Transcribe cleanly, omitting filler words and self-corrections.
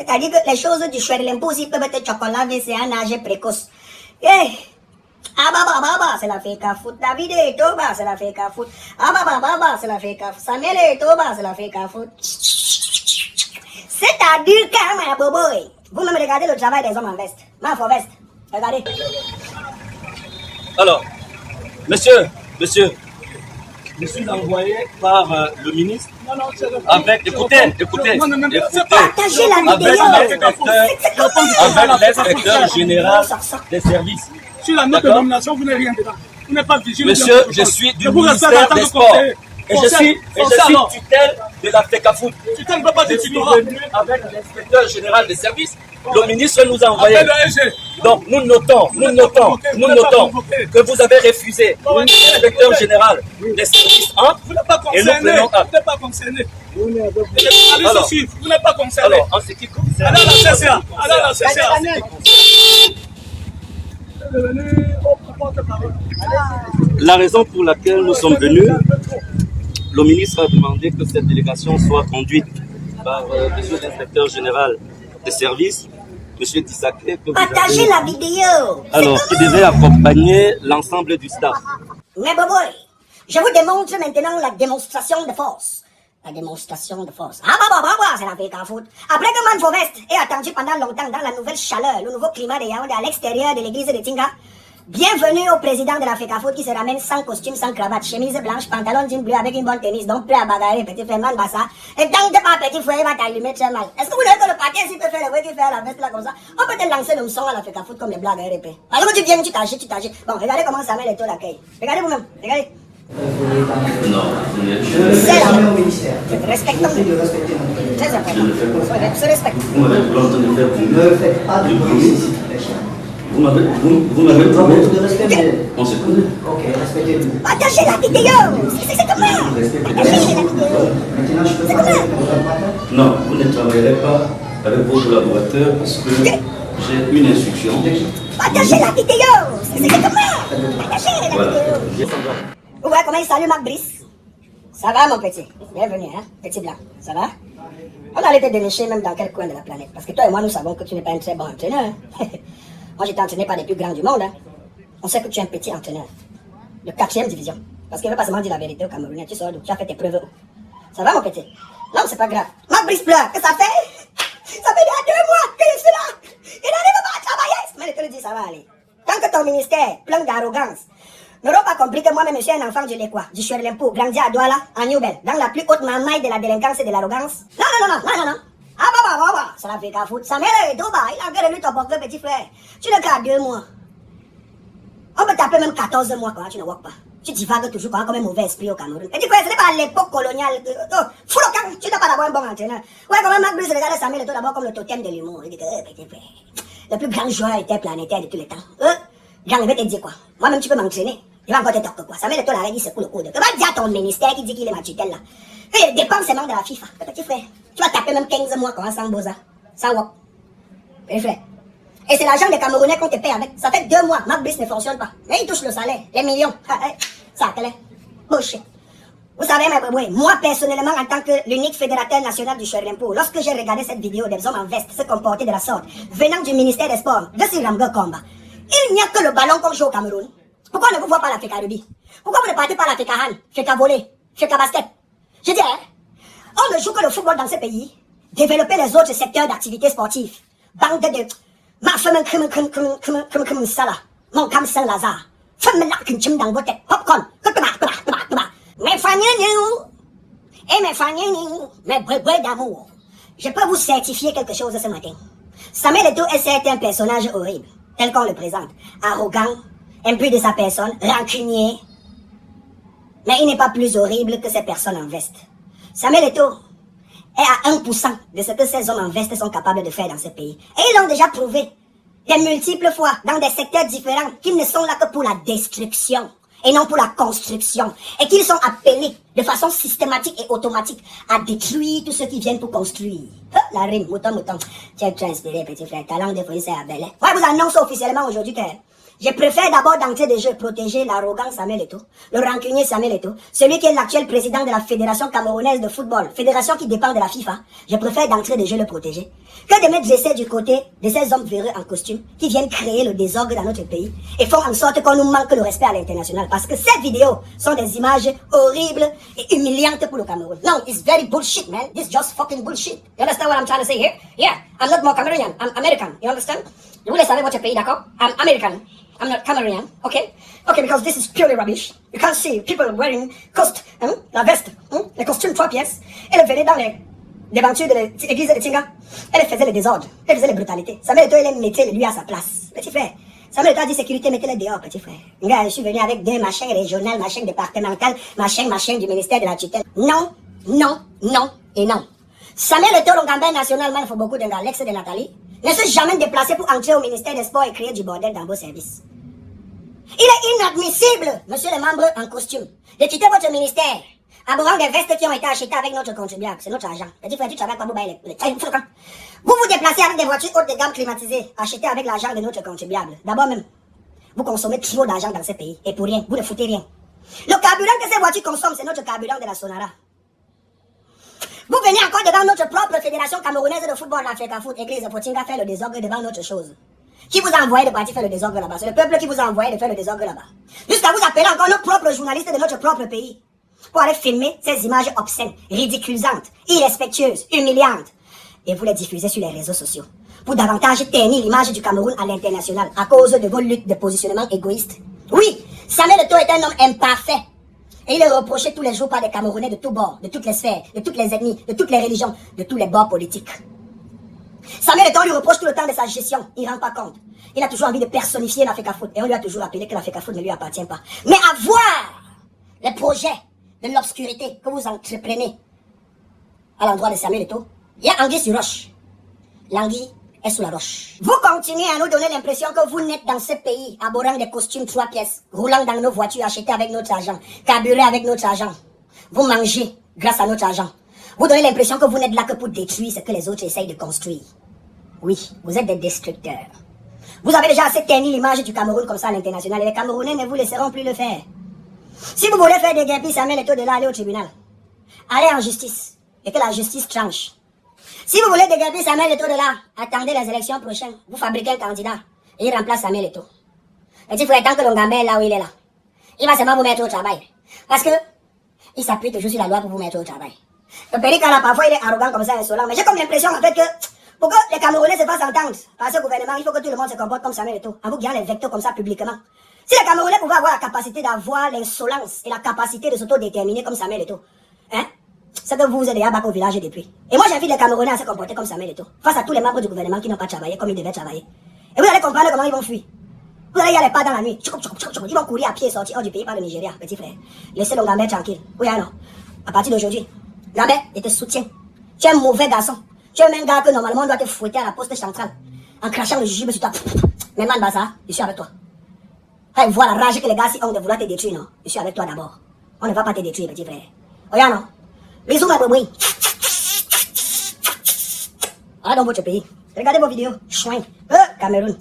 C'est-à-dire que les choses du Chouerlempo aussi peuvent être chocolat, mais c'est un âge précoce. Eh! Ah bah, c'est la fake à foot. David et Toba, c'est la fake à foot. Ah bah, c'est la fake à foot. Samuel et Toba, c'est la fake à foot. C'est-à-dire que, ma boboy, vous même regardez le travail des hommes en veste. Ma faux veste. Regardez. Alors, monsieur, je suis envoyé par le ministre avec, écoutez, Partagez la vidéo. avec l'inspecteur général des services. Sur la note de nomination, vous n'avez rien dedans. Vous n'êtes pas vigile. Monsieur, je suis du ministère des Sports. Et je suis tutelle de la FECAFOOT. Tutelle ne peut pas Je être suis tutorat. venu avec l'inspecteur général des services. Le ministre nous a envoyé. Appelle le SG. Donc nous notons que vous avez refusé l'inspecteur général des services entre Vous n'êtes pas et nous concerné. prenons Vous acte. n'êtes pas concerné. Alors, vous n'êtes pas concerné. Alors, en ce qui concerne... Allez à la CCA. Allez à la CCA. La raison pour laquelle nous sommes venus, le ministre a demandé que cette délégation soit conduite par monsieur l'inspecteur général des services, monsieur Tissaké, que vous Partagez avez... la vidéo. Alors, qui devait accompagner l'ensemble du staff. Mais boboy, je vous démontre maintenant la démonstration de force. La démonstration de force. Ah bah, c'est la fake à foot. Après que Man Fauveste ait attendu pendant longtemps dans la nouvelle chaleur, le nouveau climat de Yaoundé à l'extérieur de l'église de Tinga, bienvenue au président de la fake à foot qui se ramène sans costume, sans cravate, chemise blanche, pantalon jean bleu avec une bonne tennis, donc prêt à bagarrer, petit frère Man Bassa. Et tant que pas petit frère, il va t'allumer très mal. Est-ce que vous voulez que le paquet ici peut faire le bruit qu'il fait à la veste là comme ça? On peut te lancer le son à la fake à foot comme les blagues RP. Par exemple, tu viens, tu t'agites. Bon, regardez comment ça met les taux d'accueil. Regardez vous-même, regardez. Non, C'est jamais au ministère. Respectons. J'essaie de respecter mon collègue. Très important. Se respecte. vous m'avez planté de faire Ne faites pas de bruit ici, s'il vous plaît. vous m'avez Beaucoup de respect, mais... On se connaît. Ok, respectez-vous. Partagez la vidéo. C'est comment? Partagez la vidéo. Maintenant, je peux parler avec votre collaborateur. Non, vous ne travaillerez pas avec vos collaborateurs parce que j'ai une instruction. Partagez la vidéo. C'est comment? Partagez la Voilà. vidéo. Vous voyez comment il salue Marc Brice? Ça va mon petit? Bienvenue, hein, petit blanc. Ça va? On allait te dénicher même dans quel coin de la planète. Parce que toi et moi, nous savons que tu n'es pas un très bon entraîneur. Moi, j'étais entraîné par les plus grands du monde. Hein. On sait que tu es un petit entraîneur. De 4e division. Parce qu'il ne veut pas seulement dire la vérité au Camerounais. Tu sors d'où? Tu as fait tes preuves où? Ça va mon petit? Non, c'est pas grave. Marc Brice pleure. Que ça fait? Ça fait déjà 2 mois que je suis là. Il n'arrive pas à travailler. Mais je te le dis, ça va aller. Tant que ton ministère, plein d'arrogance, n'auront pas compris que moi-même, je suis un enfant du Léquois, du Chouerlempo, grandi à Douala, en Newbel, dans la plus haute marmaille de la délinquance et de l'arrogance. Non. Ah bah, ça l'a fait qu'à foutre. Ça m'a l'air Doba, il a encore lu ton portrait, petit frère. Tu n'as qu'à 2 mois. On peut taper même 14 mois quand tu ne vois pas. Tu divagues toujours comme un mauvais esprit au Cameroun. Et tu crois que ce n'est pas l'époque coloniale. Foulocan, tu n'as pas d'abord un bon entraîneur. Ouais, quand même, Marc Brice regardait Samuel Eto'o d'abord comme le totem de l'humour. Il dit que, petit frère, le plus grand joueur interplanétaire de tous les temps. Grand, je vais te dire quoi. Moi-même, tu peux m'entraîner. Il va encore te torquer quoi. Samuel Eto'o l'a dit, c'est pour le coude. Tu vas dire à ton ministère qui dit qu'il est ma tutelle là. Et il dépend ses membres de la FIFA. Petit frère, tu vas taper même 15 mois quoi, sans Boza, sans Wok. Petit frère. Et c'est l'argent des Camerounais qu'on te paye avec. Ça fait 2 mois, Marc Brice ne fonctionne pas. Mais il touche le salaire, les millions. Ça, quel est? Bullshit. Vous savez, mes bébés, moi personnellement, en tant que l'unique fédérateur national du Chouerlempo, lorsque j'ai regardé cette vidéo des hommes en veste se comporter de la sorte, venant du ministère des Sports, de Siramga Combat, il n'y a que le ballon qu'on joue au Cameroun. Pourquoi ne vous voyez pas la Feka Rugby? Pourquoi vous ne partez pas la Feka Han, Feka Volley, Feka Basket? Je dis, on ne joue que le football dans ce pays. Développer les autres secteurs d'activité sportive. Bande de... Ma femme comme ça là. Mon comme Saint-Lazare. Femme là qu'une chim dans votre tête. Popcorn. Mes fagnons. Et mes fagnons. Mes brebis d'amour. Je peux vous certifier quelque chose ce matin. Samuel Eto'o est un personnage horrible. Tel qu'on le présente. Arrogant. Imbu de sa personne. Rancunier. Mais il n'est pas plus horrible que ces personnes en veste. Samuel Eto'o est à 1% de ce que ces hommes en veste sont capables de faire dans ce pays. Et ils l'ont déjà prouvé des multiples fois dans des secteurs différents qu'ils ne sont là que pour la destruction et non pour la construction. Et qu'ils sont appelés de façon systématique et automatique à détruire tous ceux qui viennent pour construire. La rime, mouton. Tu es inspiré, petit frère. Ta langue de foyer, c'est à belle. Ouais, vous annonce officiellement aujourd'hui que Je préfère d'abord d'entrée de jeu protéger l'arrogant Samuel Eto'o, le rancunier Samuel Eto'o, celui qui est l'actuel président de la Fédération camerounaise de football, fédération qui dépend de la FIFA. Je préfère d'entrée de jeu le protéger que de mettre j'essaie du côté de ces hommes véreux en costume qui viennent créer le désordre dans notre pays et font en sorte qu'on nous manque le respect à l'international. Parce que ces vidéos sont des images horribles et humiliantes pour le Cameroun. No, it's very bullshit, man. This is just fucking bullshit. You understand what I'm trying to say here? Yeah, I'm not more Cameroonian, I'm American. You understand? Vous voulez savoir votre pays, d'accord? I'm American. I'm not Cameroonian, okay? Okay, because this is purely rubbish. You can't see people wearing la veste, les costumes 3 pièces. Elle venait dans les devantures de l'église de Tinga. Elle faisait le désordre, elle faisait les brutalités. Samuel Eto'o, elle mettait lui à sa place. Petit frère, Samuel Eto'o a dit sécurité, mettez-le dehors, petit frère. Gars, je suis venu avec deux machins régionales, machins départementales, machins du ministère de la tutelle. Non, non, non et non. Samuel Eto'o, l'Ongambé national, il faut beaucoup de gars, l'ex de Nathalie, ne s'est jamais déplacé pour entrer au ministère des Sports et créer du bordel dans vos services. Il est inadmissible, monsieur le membre en costume, de quitter votre ministère abordant des vestes qui ont été achetées avec notre contribuable. C'est notre argent. Petit frère, tu travailles pas, vous vous déplacez avec des voitures hautes de gamme climatisées, achetées avec l'argent de notre contribuable. D'abord même, vous consommez trop d'argent dans ce pays, et pour rien, vous ne foutez rien. Le carburant que ces voitures consomment, c'est notre carburant de la Sonara. Vous venez encore devant notre propre fédération camerounaise de football, la FECAFOOT, église Potinga, faire le désordre devant notre chose. Qui vous a envoyé de partir faire le désordre là-bas? C'est le peuple qui vous a envoyé de faire le désordre là-bas. Jusqu'à vous appeler encore nos propres journalistes de notre propre pays pour aller filmer ces images obscènes, ridiculisantes, irrespectueuses, humiliantes. Et vous les diffusez sur les réseaux sociaux pour davantage ternir l'image du Cameroun à l'international à cause de vos luttes de positionnement égoïstes. Oui, Samuel Eto'o est un homme imparfait. Et il est reproché tous les jours par des Camerounais de tous bords, de toutes les sphères, de toutes les ethnies, de toutes les religions, de tous les bords politiques. Samuel Eto'o lui reproche tout le temps de sa gestion. Il ne rend pas compte. Il a toujours envie de personnifier la FECAFOOT. Et on lui a toujours rappelé que la FECAFOOT ne lui appartient pas. Mais à voir les projets de l'obscurité que vous entreprenez à l'endroit de Samuel Eto'o, il y a anguille sur roche. L'anguille est sous la roche. Vous continuez à nous donner l'impression que vous n'êtes dans ce pays, abordant des costumes 3 pièces, roulant dans nos voitures achetées avec notre argent, carburés avec notre argent. Vous mangez grâce à notre argent. Vous donnez l'impression que vous n'êtes là que pour détruire ce que les autres essayent de construire. Oui, vous êtes des destructeurs. Vous avez déjà assez terni l'image du Cameroun comme ça à l'international et les Camerounais ne vous laisseront plus le faire. Si vous voulez faire des guerpilles, Samuel Eto'o de là, allez au tribunal. Allez en justice et que la justice tranche. Si vous voulez déguerpir Samuel Eto'o de là, attendez les élections prochaines. Vous fabriquez un candidat et il remplace Samuel Eto'o. Petit frère, tant que l'Ongambé est là où il est là, il va seulement vous mettre au travail. Parce que il s'appuie toujours sur la loi pour vous mettre au travail. Le Périca là, parfois il est arrogant comme ça, insolent. Mais j'ai comme l'impression en fait que pour que les Camerounais se fassent entendre par ce gouvernement, il faut que tout le monde se comporte comme Samuel Eto'o. En vous guidant les vecteurs comme ça publiquement. Si les Camerounais pouvaient avoir la capacité d'avoir l'insolence et la capacité de s'autodéterminer comme Samuel Eto'o, hein, c'est que vous êtes déjà au village depuis. Et moi j'invite les Camerounais à se comporter comme Samuel Eto'o, face à tous les membres du gouvernement qui n'ont pas travaillé comme ils devaient travailler. Et vous allez comprendre comment ils vont fuir. Vous allez y aller pas dans la nuit. Ils vont courir à pied sortir hors du pays par le Nigeria, petit frère. Laissez l'Ongambé tranquille. Oui, alors, à partir d'aujourd'hui, Gambé, il te soutient. Tu es un mauvais garçon. Tu es un gars que normalement on doit te fouetter à la poste centrale en crachant le jujube sur toi. Mais man, Bassa, je suis avec toi. Hey, vois la rage que les gars ont de vouloir te détruire, non? Je suis avec toi d'abord. On ne va pas te détruire, petit frère. Regarde, non? Bisous, ma bobouille. Voilà dans votre pays. Regardez vos vidéos. Chouin. Cameroun.